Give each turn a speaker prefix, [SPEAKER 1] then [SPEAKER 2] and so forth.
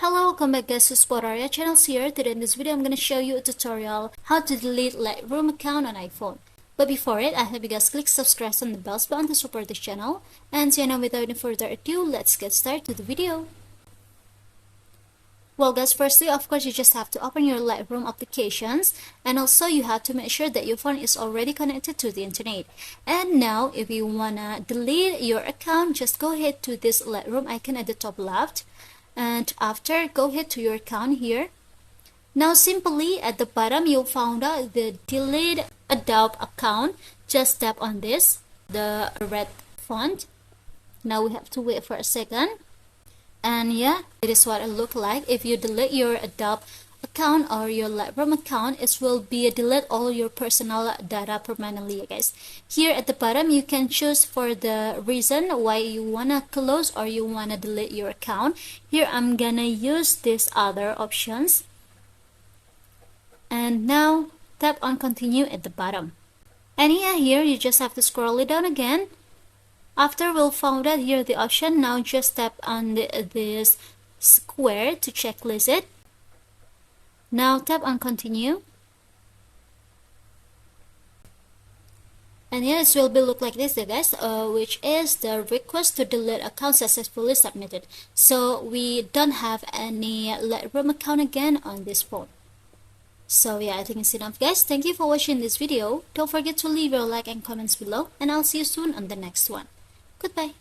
[SPEAKER 1] Hello, welcome back guys to Spotaria channels here. Today in this video I'm going to show you a tutorial how to delete Lightroom account on iPhone. But before it, I hope you guys click subscribe on the bell button to support this channel. And so now without any further ado, let's get started to the video. Well guys, firstly of course you just have to open your Lightroom applications, and also you have to make sure that your phone is already connected to the internet. And now if you wanna delete your account, just go ahead to this Lightroom icon at the top left. And after, go ahead to your account here. Now simply at the bottom you'll find out the delete Adobe account. Just tap on this, the red font. Now we have to wait for a second. And yeah, it is what it looks like. If you delete your Adobe account or your Lightroom account, it will be delete all your personal data permanently, guys. Here at the bottom you can choose for the reason why you wanna close or you wanna delete your account. Here I'm gonna use these other options, and now tap on continue at the bottom. And yeah, here you just have to scroll it down again. After we'll find out here the option. Now just tap on this square to checklist it. Now tap on continue. And yes, it will be look like this guys, which is the request to delete account successfully submitted. So we don't have any Lightroom account again on this phone. So yeah, I think it's enough guys. Thank you for watching this video. Don't forget to leave your like and comments below, and I'll see you soon on the next one. Goodbye.